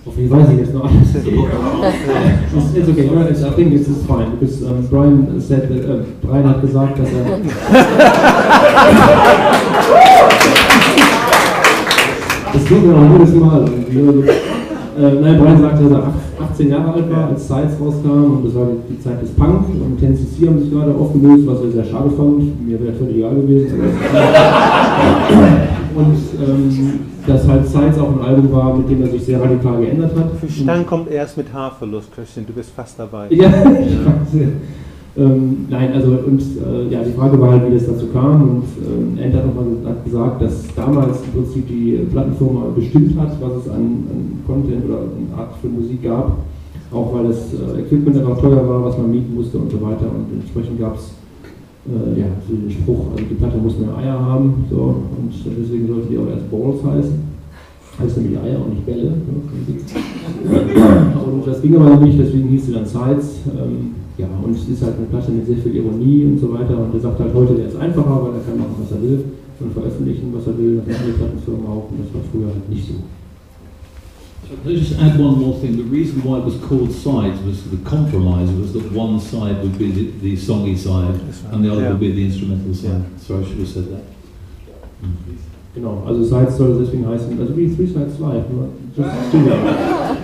Okay, weiß ich jetzt noch alles. It's okay, no, I think this is fine, because Brian said that, Brian hat gesagt, dass er... Das tut mir auch jedes Mal. Nein, Brian sagte, dass er 18 Jahre alt war, als Sides rauskam, und das war die Zeit des Punk, und 10cc haben sich gerade aufgelöst, was er sehr schade fand. Mir wäre völlig egal gewesen. Und dass halt Sides auch ein Album war, mit dem er sich sehr radikal geändert hat. Für Stern kommt erst mit Haarverlust, Christian, du bist fast dabei. Ja, ich weiß. Nein, also ja, die Frage war halt, wie das dazu kam, und Ant hat gesagt, dass damals im Prinzip die Plattenfirma bestimmt hat, was es an Content oder an Art für Musik gab, auch weil das Equipment einfach teuer war, was man mieten musste und so weiter, und entsprechend gab es ja, so den Spruch, also die Platte muss mehr Eier haben, so, und deswegen sollte die auch erst Balls heißen. Heißt nämlich Eier und nicht Bälle. Und das ging aber nicht, deswegen hieß sie dann Sides. Ja, und es ist halt eine Platte mit sehr viel Ironie und so weiter, und er sagt halt heute, der ist einfacher, weil er kann machen, was er will und veröffentlichen, was er will, das andere Plattenfirmen auch, und das war früher halt nicht so. So can I just add one more thing? The reason why it was called Sides was the compromise was that one side would be the songy side and the other would be the instrumental side. Sorry, I should have said that. Genau, also Sides soll deswegen heißen, also wie Three Sides Live, just do that.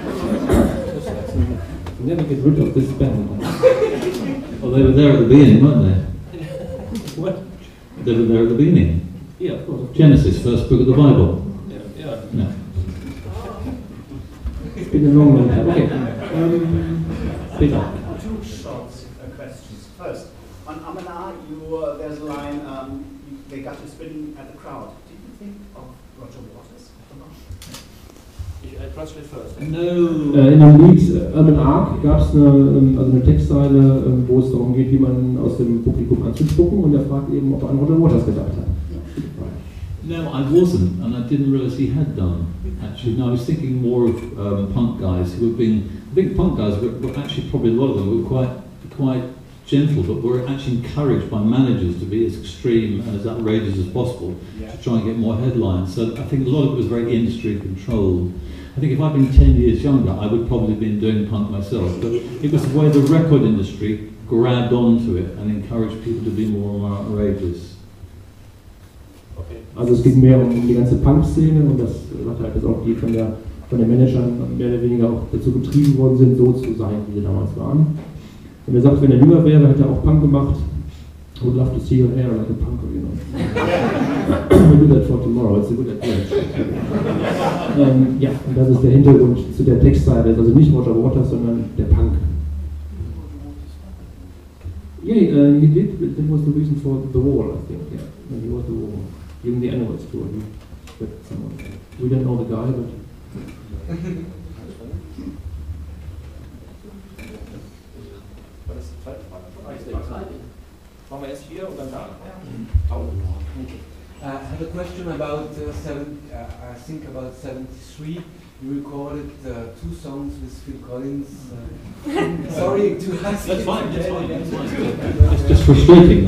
Never get rid of this band. Well, they were there at the beginning, weren't they? What? They were there at the beginning. Yeah, of course. Genesis, first book of the Bible. Yeah. No. It's been a long time. Okay. Peter. Two short questions. First, on Amana, there's a line, they got you spitting at the crowd. Did you think of Roger Waters? I translate first. No. In dem Lied Urban Ark gab es eine Textzeile, wo es darum geht, jemanden aus dem Publikum anzuspucken, und er fragt eben, ob er an Roger Waters gedacht hat. No, I wasn't, and I didn't realise he had done, actually. No, I was thinking more of punk guys who were being, I think punk guys were actually, probably a lot of them were quite gentle, but were actually encouraged by managers to be as extreme and as outrageous as possible to try and get more headlines. So I think a lot of it was very industry controlled. I think if I'd been 10 years younger, I would probably have been doing punk myself, but it was the way the record industry grabbed onto it and encouraged people to be more and more outrageous. Also es geht mehr um die ganze Punk-Szene, und das sagt halt, dass auch die von den Managern mehr oder weniger auch dazu getrieben worden sind, so zu sein, wie sie damals waren. Und er sagt, wenn er jünger wäre, hätte er auch Punk gemacht. I would love to see your hair like a punk, you know. We'll do that for tomorrow, it's a good idea. Ja, und das ist der Hintergrund zu der Textzeile, also nicht Roger Waters, sondern der Punk. Yeah, he did, but that was the reason for the wall, I think, yeah. When he was the wall. Even the N-Words tour, with someone. We don't know the guy, but... Machen wir erst hier und dann da. I have a question about I think about 73. You recorded 2 songs with Phil Collins. Sorry to ask. That's fine. It's just frustrating,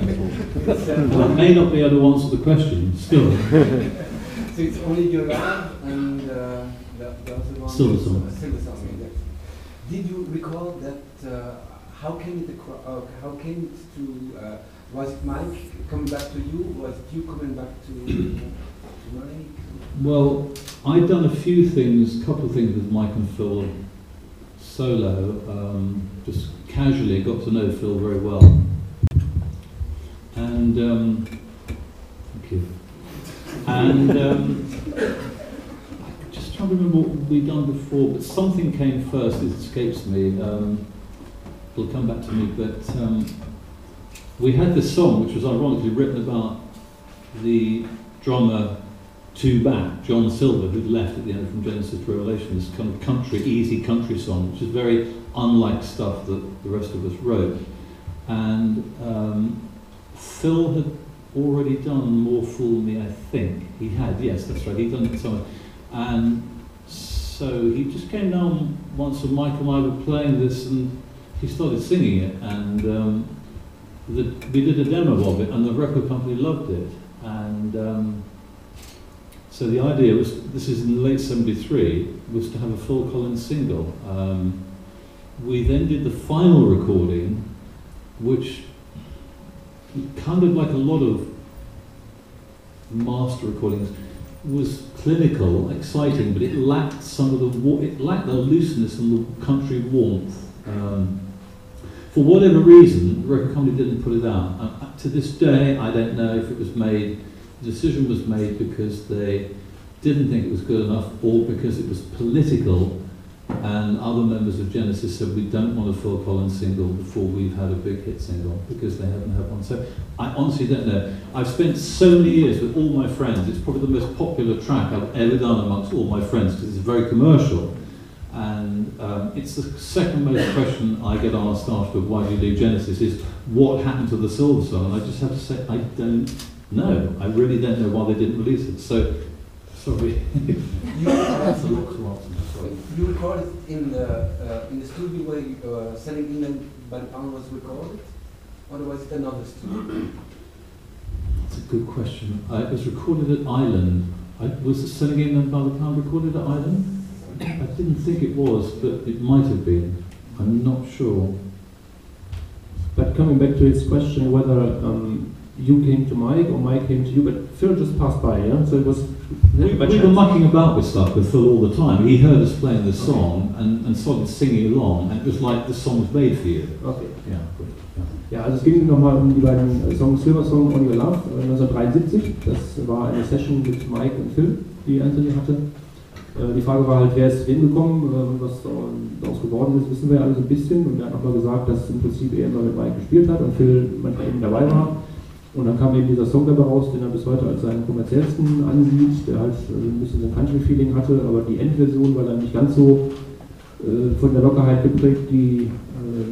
that's all. I may not be able to answer the question, still. So it's only your love and the other one? Still the song. Still the song, exactly. Did you recall that, how came it to, was it Mike coming back to you? Was it you coming back to Mike? Well, I'd done a couple of things with Mike and Phil solo, just casually got to know Phil very well. And, thank you. And I'm just trying to remember what we'd done before, but something came first, it escapes me. It'll come back to me, but we had this song which was ironically written about the drummer two back, John Silver, who'd left at the end from Genesis to Revelation, this kind of country, easy country song, which is very unlike stuff that the rest of us wrote. And Phil had already done More Fool Me, I think. He had, yes, that's right, he'd done it somewhere. And so he just came down once and Mike and I were playing this and he started singing it, and we did a demo of it and the record company loved it. And So the idea was, this is in late '73, was to have a Phil Collins single. We then did the final recording, which kind of like a lot of master recordings, was clinical, exciting, but it lacked some of it lacked the looseness and the country warmth. For whatever reason, the record company didn't put it out. To this day, I don't know if it was made. The decision was made because they didn't think it was good enough, or because it was political, and other members of Genesis said, we don't want a Phil Collins single before we've had a big hit single, because they haven't had one. So I honestly don't know. I've spent so many years with all my friends. It's probably the most popular track I've ever done amongst all my friends, because it's very commercial. And it's the second most question I get asked after why do you do Genesis is, what happened to the Silver Song? And I just have to say, I don't know. I really don't know why they didn't release it. So, sorry. You recorded in the studio where Selling England by the Pound was recorded, or was it another studio? That's a good question. It was recorded at Island. Was the Selling England by the Pound recorded at Island? I didn't think it was, but it might have been. I'm not sure. But coming back to his question whether you came to Mike or Mike came to you, but Phil just passed by, yeah? So it was... We were mucking about with stuff with Phil all the time. He heard us playing the song and started singing along, and it was like the song was made for you. Okay. Yeah, gut. Ja, also es ging nochmal die beiden Songs Silver Song und Your Love 1973. Das war eine Session mit Mike und Phil, die Anthony hatte. Die Frage war halt, wer ist wem gekommen, was daraus geworden ist, wissen wir alle so ein bisschen. Und er hat nochmal gesagt, dass im Prinzip er immer mit Mike gespielt hat und Phil manchmal eben dabei war. Und dann kam eben dieser Song dabei raus, den er bis heute als seinen kommerziellsten ansieht, der halt ein bisschen so ein Country-Feeling hatte, aber die Endversion war dann nicht ganz so von der Lockerheit geprägt, die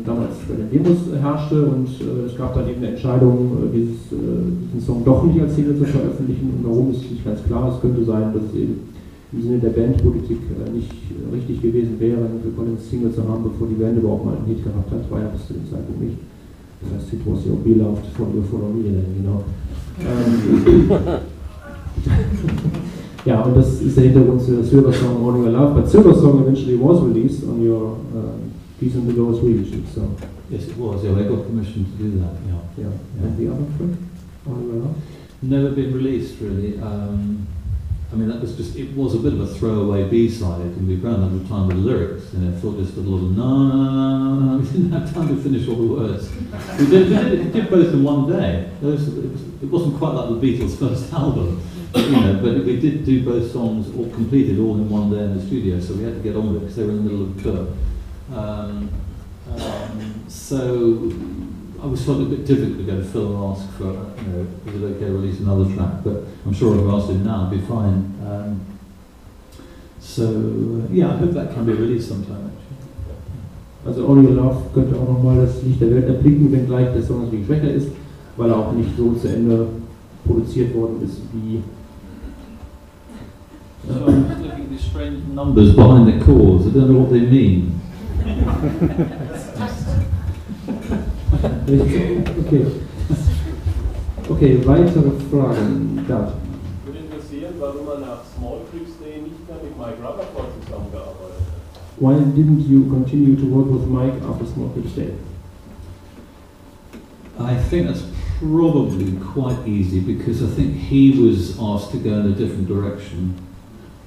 damals bei den Demos herrschte. Und es gab dann eben eine Entscheidung, diesen Song doch nicht als Single zu veröffentlichen. Und warum ist nicht ganz klar. Es könnte sein, dass es eben im Sinne der Bandpolitik nicht richtig gewesen wäre, für Collins Single zu haben, bevor die Band überhaupt mal einen Hit gehabt hat. War ja bis zu dem Zeitpunkt nicht. Das heißt, it was your beloved for your follow me, genau. Ja, und das ist der Hintergrund zu Silver Song On Your Love, but Silver Song eventually was released on your Peace and the Lowest reissue. So. Yes, it was. Yeah, I got permission to do that. Yeah. And the other track, On Your Love? Never been released, really. I mean, that was just, it was a bit of a throwaway B-side, and we ran out of time with the lyrics, you know, Phil just did a lot of no, we didn't have time to finish all the words. We did both in one day. It wasn't quite like the Beatles' first album, you know, but we did do both songs, all completed all in one day in the studio, so we had to get on with it, because they were in the middle of the tour. So I was felt a bit difficult to go to Phil and ask for, you know, is it okay to release another track? But I'm sure if I asked him now, it'd be fine. Yeah, I hope that can be released sometime, actually. Also On Your Love könnte auch nochmal das Licht der Welt erblicken, wenngleich der Song natürlich schwächer ist, weil er auch nicht so zu Ende produziert worden ist wie... So I'm just looking at these strange numbers behind the chords. I don't know what they mean. Okay, weitere Fragen. Da. Würde interessieren, warum man nach Small Creeks Day nicht mehr mit Mike Rutherford zusammengearbeitet hat. Why didn't you continue to work with Mike after Small Creeks Day? I think that's probably quite easy, because I think he was asked to go in a different direction.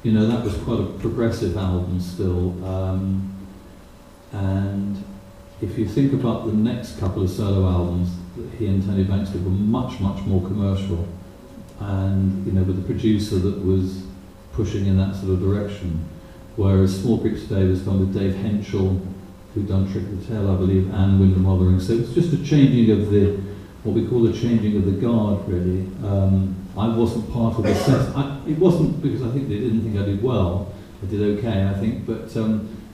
You know, that was quite a progressive album still. And if you think about the next couple of solo albums that he and Tony Banks did, were much, much more commercial, and you know, with a producer that was pushing in that sort of direction. Whereas Small Creeks Day was done with Dave Henschel, who'd done Trick of the Tail, I believe, and Wyndham Mothering. So it's just a changing of the, what we call the changing of the guard, really. I wasn't part of the set. It wasn't because I think they didn't think I did well. I did okay, I think, but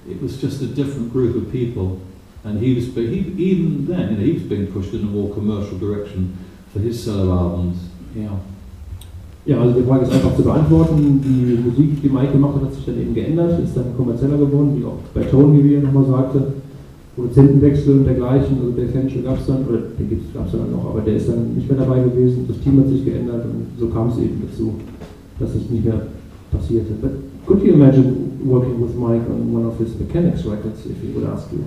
it was just a different group of people. And even then, you know, he was being pushed in a more commercial direction for his solo albums. Yeah. Ja, also die Frage ist einfach zu beantworten. Die Musik, die Mike gemacht hat sich dann eben geändert, ist dann kommerzieller geworden, wie auch bei Tony, wie er nochmal sagte. Produzentenwechsel und dergleichen, also der Fanschel gab es dann, oder den gab es dann noch, aber der ist dann nicht mehr dabei gewesen, das Team hat sich geändert und so kam es eben dazu, dass es nicht mehr passierte. But could you imagine working with Mike on one of his Mechanics records if he would ask you?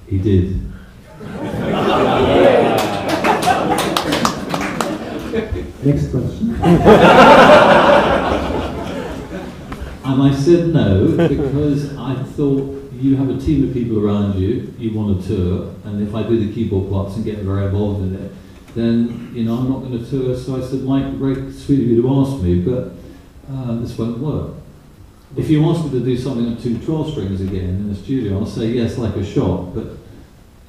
He did. Next question. And I said no because I thought you have a team of people around you, you want to tour, and if I do the keyboard parts and get very involved in it, then I'm not going to tour. So I said, Mike, very sweet of you to ask me, but this won't work. If you ask me to do something on 2 12 strings again in the studio, I'll say yes like a shot. But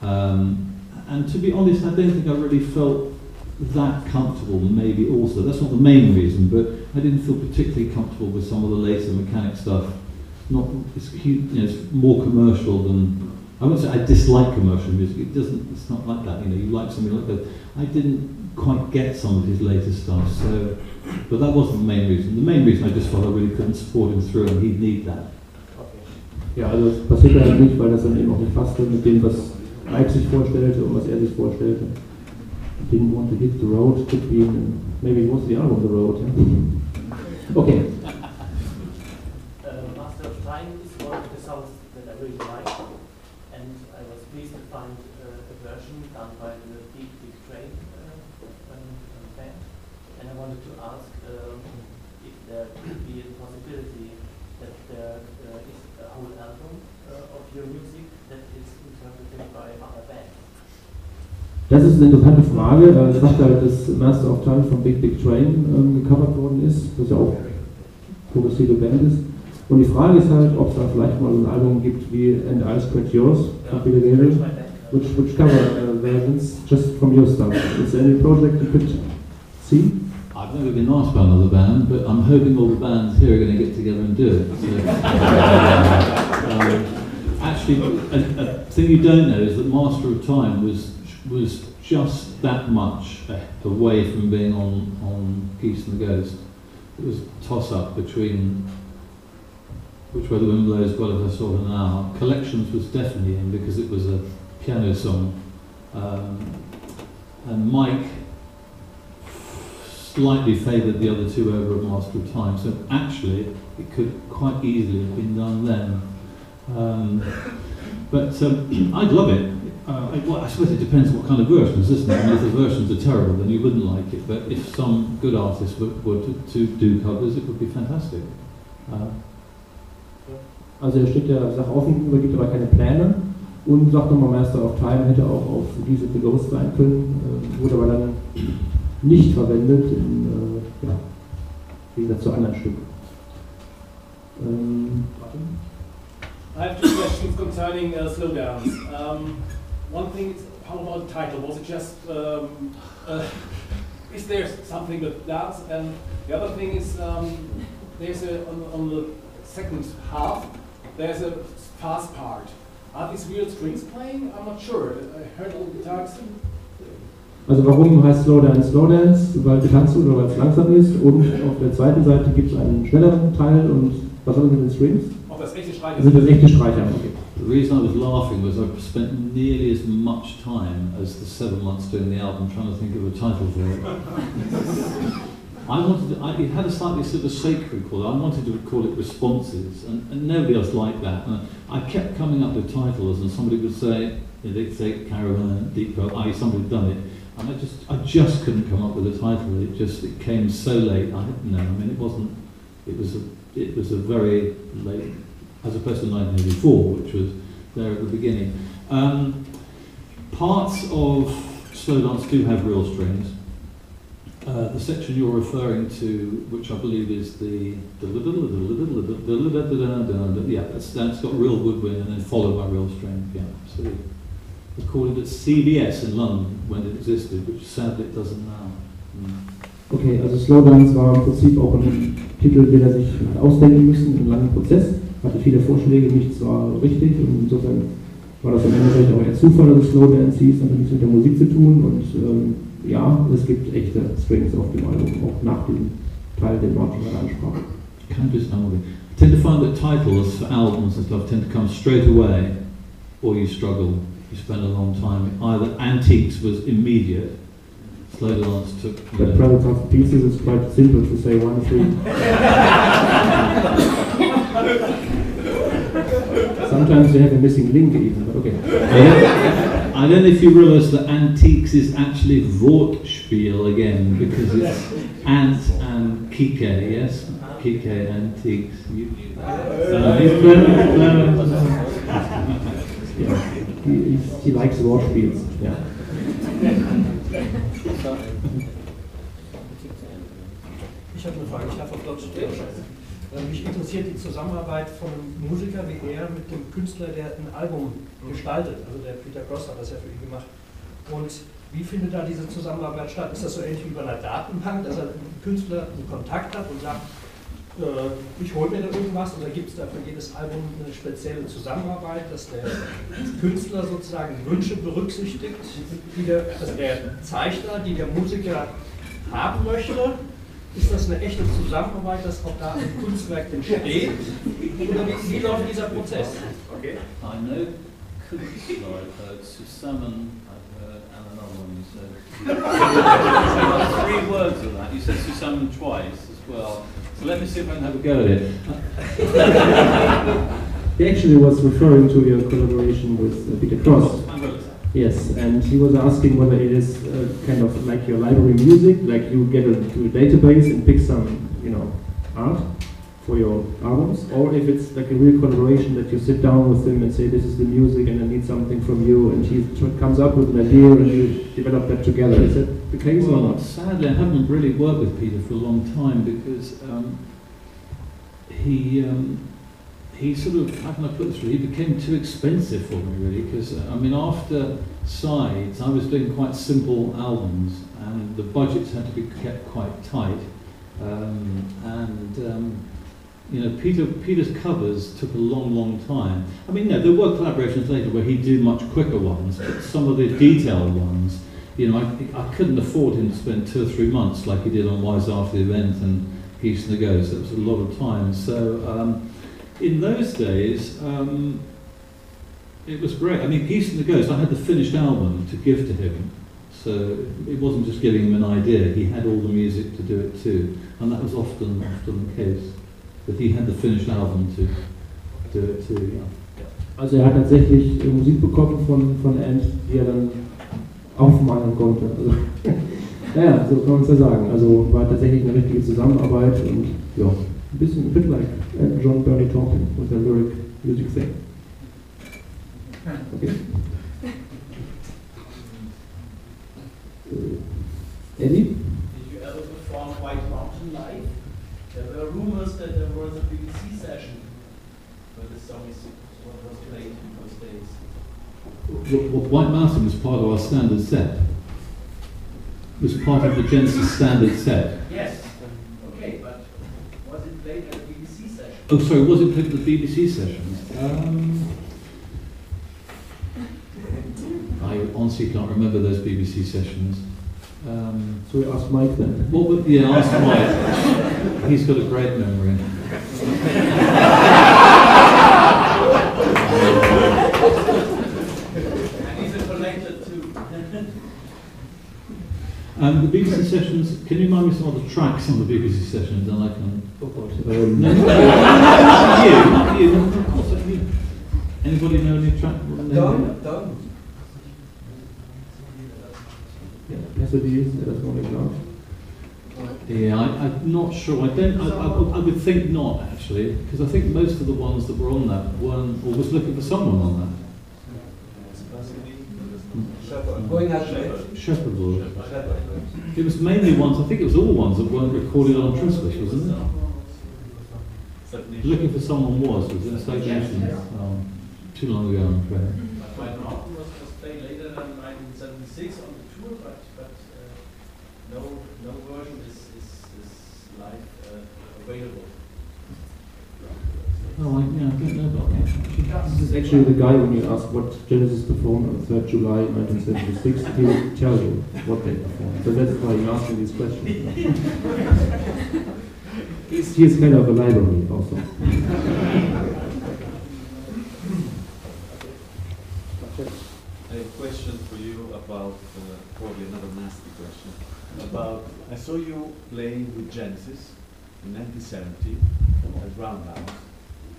and to be honest, I don't think I really felt that comfortable. Maybe also that's not the main reason, but I didn't feel particularly comfortable with some of the later mechanic stuff. It's more commercial than. I wouldn't say I dislike commercial music. It's not like that. You like something like that. I didn't quite get some of his later stuff. So, but that wasn't the main reason. The main reason I just felt I really couldn't support him through, and he'd need that. Ja, also es passiert halt nicht, weil das dann eben auch nicht passte mit dem, was Mike sich vorstellte und was er sich vorstellte. Didn't want to hit the road, could be maybe it was the album The Road. Yeah? Okay. Master of Time is one of the songs that I really like, and I was pleased to find a version done by the Big Train band, and I wanted to ask if there could be a possibility that there is a whole album of your music that is interpreted by other bands. Das ist eine interessante Frage. Er sagt halt, dass Master of Time von Big Train gecovert worden ist, das ja auch progressive Band ist. Und die Frage ist halt, ob es da vielleicht mal so ein Album gibt wie And I Scratch Yours von Billy Gabriel, which cover versions just from your stuff. Is there any project you could see? I've never been asked by another band, but I'm hoping all the bands here are going to get together and do it. So, actually, a thing you don't know is that Master of Time was just that much away from being on Geese and the Ghost. It was a toss-up between Which Way the Wind Blows, God If I Saw Her Now. Collections was definitely in because it was a piano song. And Mike slightly favoured the other two over at Master of Time, so actually it could quite easily have been done then. But I'd love it. I suppose it depends what kind of versions, isn't it? I mean, if the versions are terrible, then you wouldn't like it. But if some good artists were to do covers, it would be fantastic. Also er steht der Sache offen, gibt aber keine Pläne und sagt nochmal, Master of Time hätte auch auf Geese and the Ghost sein können, wurde aber dann nicht verwendet, im Gegensatz zu anderen Stücken. I have 2 questions concerning slowdowns. One thing is, how about the title? Was it just, is there something with that? And the other thing is, there's on the second half, there's a fast part. Are these real strings playing? I'm not sure. I heard all the guitars. Also warum heißt Slowdance Slowdance? Weil getanzt wird oder weil es langsam ist, und auf der zweiten Seite gibt es einen schnelleren Teil, und was soll das mit den Strings? Ob das echte Streicher sind? Das echte Streicher, okay. The reason I was laughing was I spent nearly as much time as the 7 months doing the album trying to think of a title for it. It had a slightly sort of sacred call. I wanted to call it Responses, and nobody else liked that. And I kept coming up with titles, and somebody would say, they'd say Caravan, Deep Purple, somebody had done it, and I just couldn't come up with a title. It came so late. It was a very late, as opposed to 1984, which was there at the beginning. Parts of slow dance do have real strings. The section you're referring to, which I believe is the that's got real woodwind and then followed by real string. Yeah, so we called it CBS in London when it existed, which sadly it doesn't now. Okay, also Slowdance war im Prinzip auch ein Titel, den er sich hat ausdenken müssen, in einem langen Prozess. Hatte viele Vorschläge, nichts war richtig, und insofern war das am Ende vielleicht auch eher Zufall, dass es Slowdance hieß, und hat nichts mit der Musik zu tun. Und es gibt echte Strings auf dem Album, auch nach dem Teil, den Martin gerade ansprach. I tend to find that titles for albums and stuff tend to come straight away, or you struggle. You spend a long time. Either Antiques was immediate, slow dance took. But private of pieces is quite simple to say 1, 3. Sometimes they have a missing link even, but okay. I don't know if you realise that antiques is actually Wortspiel again, because it's ant and kike, yes? Kike, antiques. Yeah, he likes Wortspiels, yeah. Ich habe eine Frage, ich darf auf Deutsch sprechen. Mich interessiert die Zusammenarbeit von einem Musiker wie er mit dem Künstler, der ein Album gestaltet. Also der Peter Gross hat das ja für ihn gemacht. Und wie findet da diese Zusammenarbeit statt? Ist das so ähnlich wie bei einer Datenbank, dass ein Künstler einen Kontakt hat und sagt, ich hole mir da irgendwas, oder gibt es da für jedes Album eine spezielle Zusammenarbeit, dass der Künstler sozusagen Wünsche berücksichtigt, also der Zeichner, die der Musiker haben möchte? Ist das eine echte Zusammenarbeit, dass auch da ein Kunstwerk entsteht? Oder wie läuft dieser Prozess? Okay. I know Künstler, I've heard Susamen, I've heard another one you said. 3 words of that. You said Susamen twice as well. So let me see if I can have a go at it. He actually was referring to your collaboration with Peter Cross. Yes, and he was asking whether it is kind of like your library music, like you get to a database and pick some, art for your albums, or if it's like a real collaboration that you sit down with him and say, this is the music and I need something from you, and he comes up with an idea and you develop that together. Is that the case or not? Sadly, I haven't really worked with Peter for a long time because he sort of, how can I put this really, he became too expensive for me really, because after Sides I was doing quite simple albums and the budgets had to be kept quite tight, Peter's covers took a long time. There were collaborations later where he'd do much quicker ones, but some of the detailed ones, I couldn't afford him to spend 2 or 3 months like he did on Wise After the Event and Geese and the Ghost. That was a lot of time. So in those days, it was great. Geese and the Ghost, I had the finished album to give to him. So it wasn't just giving him an idea, he had all the music to do it too. And that was often the case, that he had the finished album to do it too, yeah. Also hat tatsächlich Musik bekommen von Ant, die dann aufmalen konnte. Also, naja, so kann man es ja sagen. Also war tatsächlich eine richtige Zusammenarbeit und ja, ein bisschen, a bit like John Bernie talking with a lyric music thing. Okay. Eddie? Did you ever perform White Mountain live? There were rumors that there was a BBC session where the song was played in those days. White Mountain was part of our standard set. It was part of the Genesis standard set. Yes. Okay, but was it played at a BBC session? Oh, sorry, was it played at the BBC sessions? I honestly can't remember those BBC sessions. So we asked Mike then. Ask Mike. He's got a great memory. And he's a collector too. The BBC sessions, can you remind me some of the tracks on the BBC sessions? And I can. Not you, of course, not you. Anybody know any track? Done. Yeah, I'm not sure. I would think not actually, because I think most of the ones that were on that weren't, or was looking for someone on that. Going out Shepherd was. It was mainly ones. I think it was all ones that weren't recorded on Trustbush, wasn't it? Looking for Someone was in Stagnations too long ago, I'm afraid. White Mountain was played later than 1976 on the tour, but no version is live available. Oh, I don't know about that. This is actually the guy when you ask what Genesis performed on 3rd July 1976, he will tell you what they performed. So that's why you're asking these questions. He is kind of a library also. have a question for you about, probably another nasty question, about, I saw you playing with Genesis in 1970 at Roundhouse.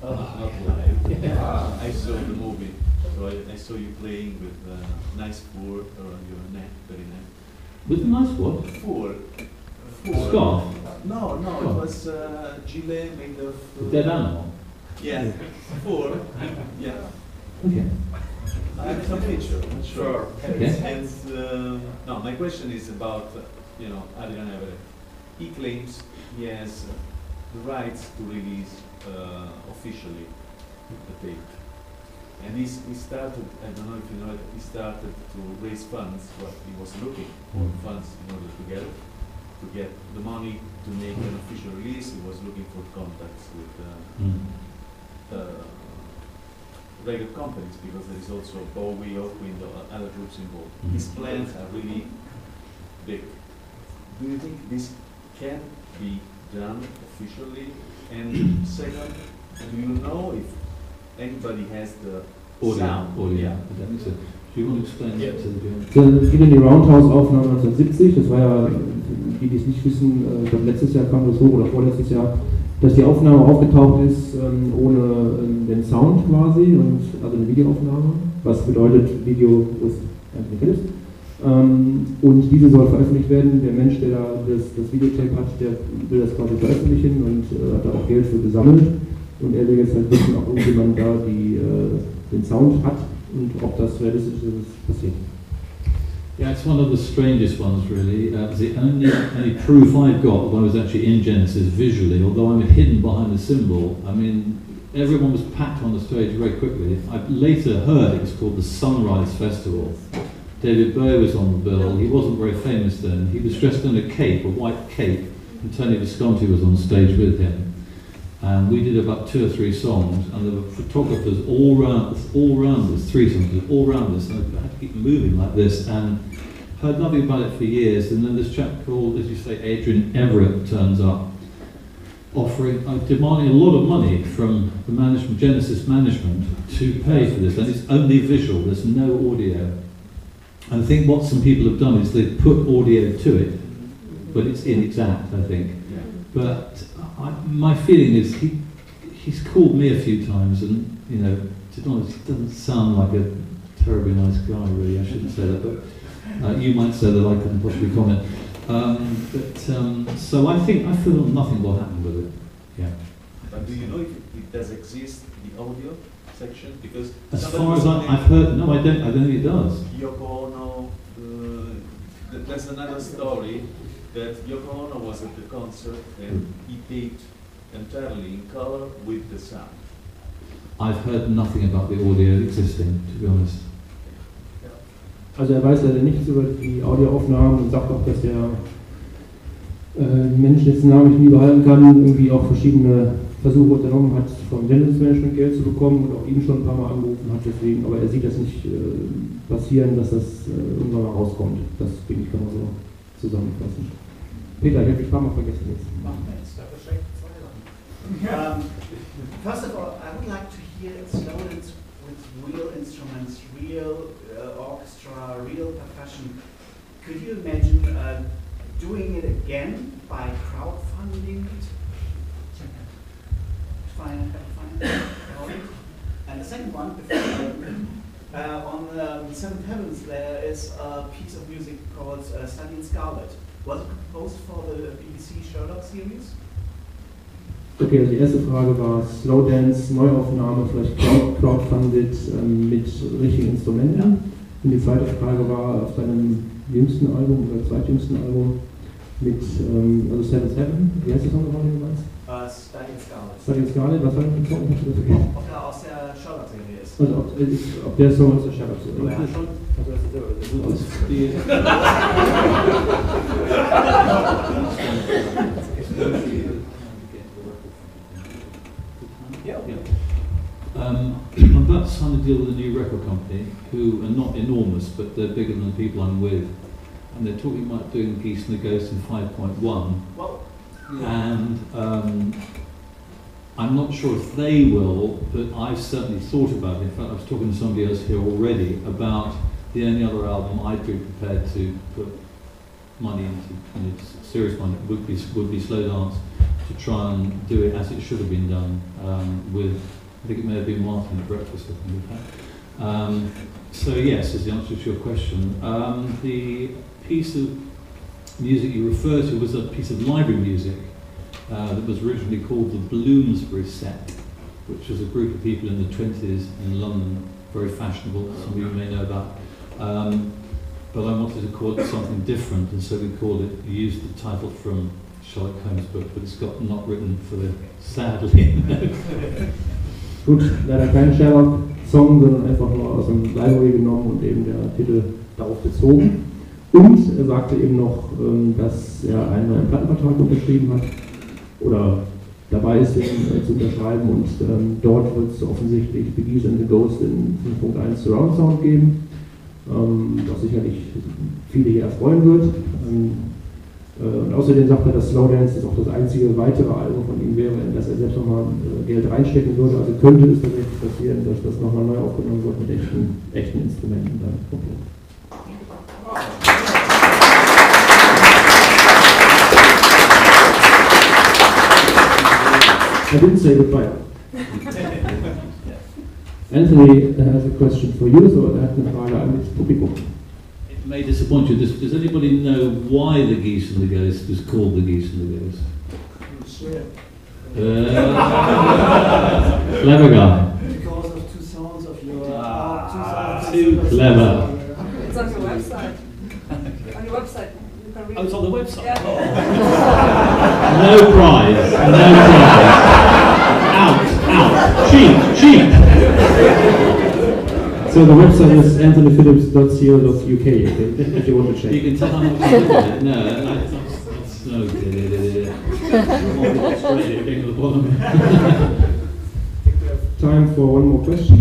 Not live. I saw the movie, so I saw you playing with a nice fur around your neck, very nice. With a nice what? Fur. Scarf? No, it was gilet made of... A dead animal? Yeah, fur. Yeah. Okay. I have some picture, I'm sure. Okay. And no, my question is about, Adrian Everett. He claims he has the rights to release officially the tape. And he started, I don't know if you know it, he started to raise funds, but he was looking for funds in order to get the money to make an official release. He was looking for contacts with record companies, because there is also Bowie, Oakwind, other groups involved. His plans are really big. Do you think this can be done officially? And second, do you know if anybody has the sound? Audio. So, do you want to explain that to the viewers? Es geht in die Roundhouse-Aufnahme 1970, das war ja, die es nicht wissen, ich glaube letztes Jahr kam das hoch oder vorletztes Jahr, dass die Aufnahme aufgetaucht ist ohne den Sound quasi, und also eine Videoaufnahme, was bedeutet, Video ist Anthony Phillips. Und diese soll veröffentlicht werden. Der Mensch, der da das Videotape hat, der will das quasi veröffentlichen und hat da auch Geld für gesammelt. Und er will jetzt halt wissen, ob irgendjemand da den Sound hat und ob das realistisch ist, passiert. Yeah, it's one of the strangest ones, really. The only proof I've got that I was actually in Genesis visually, although I'm hidden behind the symbol. I mean, everyone was packed on the stage very quickly. I later heard it was called the Sunrise Festival. David Bowie was on the bill. He wasn't very famous then. He was dressed in a cape, a white cape, and Tony Visconti was on stage with him. And we did about 2 or 3 songs, and there were photographers all round us, 3 songs, all round us, and I had to keep moving like this, and heard nothing about it for years. And then this chap called, as you say, Adrian Everett turns up, demanding a lot of money from the management, Genesis management, to pay for this, and it's only visual, there's no audio. And I think what some people have done is they've put audio to it, but it's inexact, I think. Yeah. But my feeling is he's called me a few times, and to be honest, he doesn't sound like a terribly nice guy, really. I shouldn't say that, but you might say that I couldn't possibly comment. So I feel nothing will happen with it. Yeah. But do you know if it does exist, the audio section? Because as far as I've heard, no, I don't think it does. Yoko Ono, there's another story that Yoko Ono was at the concert and he taped entirely in color with the sound. I've heard nothing about the audio existing, to be honest. Also weiß leider nichts über die Audioaufnahmen und sagt auch, dass der Mensch, dessen Namen ich nie behalten kann, irgendwie auch verschiedene Versuche unternommen hat, vom Genesis Management Geld zu bekommen und auch ihn schon ein paar Mal angerufen hat, deswegen, aber er sieht das nicht passieren, dass das irgendwann mal rauskommt. Das denke ich, kann man so zusammenfassen. Peter, ich habe dich ein paar Mal vergessen jetzt. First of all, I would like to hear slogans with real instruments, real orchestra, real percussion. Could you imagine doing it again by crowdfunding it? And the second one, on the Seventh Heavens, there is a piece of music called Study in Scarlet. Was it composed for the BBC Sherlock series? Okay, also die erste Frage war Slow Dance, Neuaufnahme, vielleicht crowdfunded mit richtigen Instrumenten. Ja. Und die zweite Frage war auf deinem jüngsten Album oder zweitjüngsten Album mit also Seventh Heaven. Wie heißt das nochmal, den du meinst? Study in Scarlet. Study in Scarlet, was war das für ein Song? Ob der aus der Sherlock-Serie ist. Also ob der Song aus der Sherlock-Serie ist. Ja, schon. I'm about to sign a deal with a new record company who are not enormous, but they're bigger than the people I'm with. And they're talking about doing Geese and the Ghost in 5.1. Well, and I'm not sure if they will, but I've certainly thought about it. In fact, I was talking to somebody else here already about the only other album I'd be prepared to put money into, and it's serious money, would be Slow Dance, to try and do it as it should have been done, with, I think it may have been Martin at breakfast, I think, in fact. So yes, is the answer to your question. The piece of music you refer to was a piece of library music that was originally called the Bloomsbury Set, which was a group of people in the 20s in London, very fashionable, some of you may know about. But I wanted to call it something different, and so we used the title from Sherlock Holmes' book, but it's got not written for the, sadly. Gut, leider kein Sherlock-Song, sondern einfach nur aus dem Library genommen und eben der Titel darauf bezogen. Und er sagte eben noch, dass er einen neuen Plattenvertrag unterschrieben hat, oder dabei ist, den zu unterschreiben, und dort wird es offensichtlich Begies and the Ghost in 5.1 Surround Sound geben, was sicherlich viele hier erfreuen wird. Und außerdem sagt er, dass Slow Dance jetzt auch das einzige weitere Album von ihm wäre, in das er selbst nochmal Geld reinstecken würde. Also könnte es tatsächlich passieren, dass das nochmal neu aufgenommen wird mit echten Instrumenten dann. Okay. I didn't say goodbye. Anthony has a question for you, so er hat eine Frage an das Publikum. It may disappoint you. Does anybody know why the Geese and the Ghost was called the Geese and the Ghost? Clever guy. Because of two songs of your... Too clever. It's on your website. On your website. You can read Oh, it's on the website? Yeah. No prize. No prize. Out. Cheap. So the website is anthonyphillips.co.uk if you want to check. You can tell how much you look at it. No, that's no good. Australia being at the bottom. Time for one more question.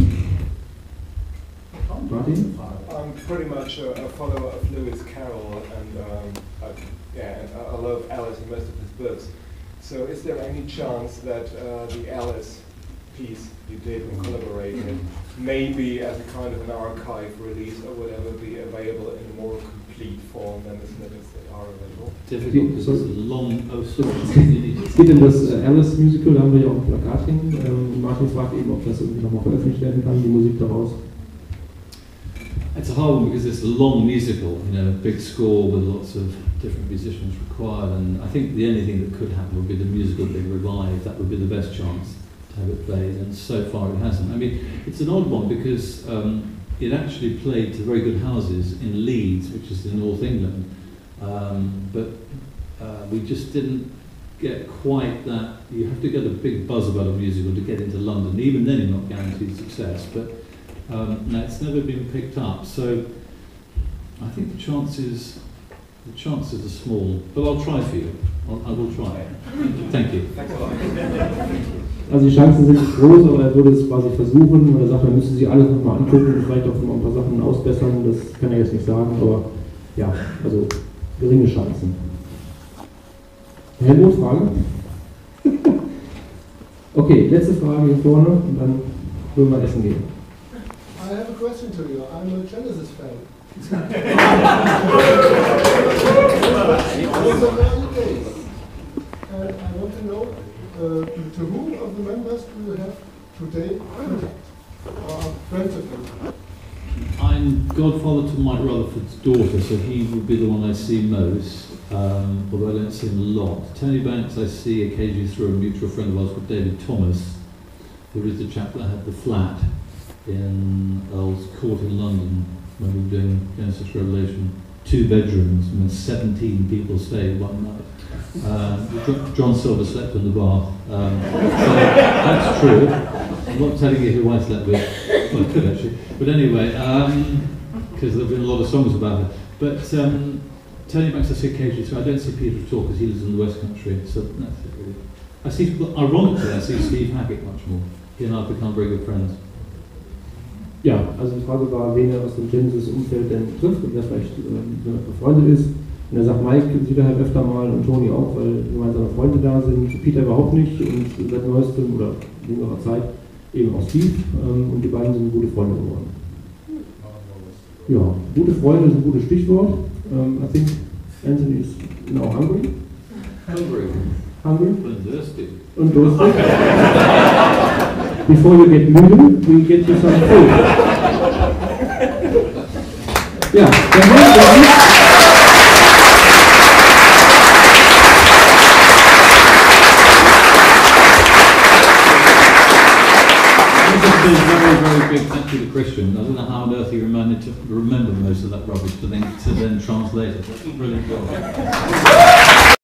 Martin? I'm pretty much a follower of Lewis Carroll, and I love Alice and most of his books. So is there any chance that the Alice piece you did and collaborated, maybe as a kind of an archive release or whatever, be available in a more complete form than the snippets that are available? Difficult because it's a long... Es geht um das Alice Musical, da haben wir ja auch ein Plakat hin. Martin fragt eben, ob das irgendwie nochmal veröffentlicht werden kann, die Musik daraus. It's a hard one because it's a long musical, big score with lots of different musicians required, and I think the only thing that could happen would be the musical being revived. That would be the best chance to have it played, and so far it hasn't. I mean, it's an odd one because it actually played to very good houses in Leeds, which is in North England, but we just didn't get quite that. You have to get a big buzz about a musical to get into London. Even then you're not guaranteed success, but no, it's never been picked up, so I think the chances are small, but I'll try for you. I will try. Thank you. Also die Chancen sind nicht groß, aber er würde es quasi versuchen, und er sagt, er müsste sich alles nochmal angucken und vielleicht auch noch ein paar Sachen ausbessern, das kann er jetzt nicht sagen, aber ja, also geringe Chancen. Helmut, Frage? Okay, letzte Frage hier vorne und dann würden wir essen gehen. I have a question to you. I'm a Genesis fan. And I want to know to whom of the members do you have today contact or are friends of you? I'm godfather to Mike Rutherford's daughter, so he would be the one I see most, although I don't see him a lot. Tony Banks I see occasionally through a mutual friend of ours called David Thomas, who is the chap that had the flat in Earl's Court in London when we were doing Genesis Revelation, 2 bedrooms, and 17 people stayed one night. John Silver slept in the bath. So that's true. I'm not telling you who I slept with. Well, I could actually. But anyway, because there have been a lot of songs about it. But Tony Banks I see occasionally, so I don't see Peter at all because he lives in the West Country. So that's it really. I see, ironically, I see Steve Hackett much more. He and I have become very good friends. Ja, also die Frage war, wen er aus dem Genesis-Umfeld denn trifft und wer vielleicht befreundet ist. Und er sagt, Mike sieht er halt öfter mal und Toni auch, weil gemeinsame Freunde da sind. Peter überhaupt nicht und seit neuestem oder jüngerer Zeit eben auch Steve. Und die beiden sind gute Freunde geworden. Ja, gute Freunde ist ein gutes Stichwort. I think Anthony is now hungry. Hungry. Hungry? And thirsty. Und durstig. Before you get müde, we get you some food. Ja, very big thank you to Christian. I don't know how on earth he managed to remember most of that rubbish to then translate it. That's a brilliant job.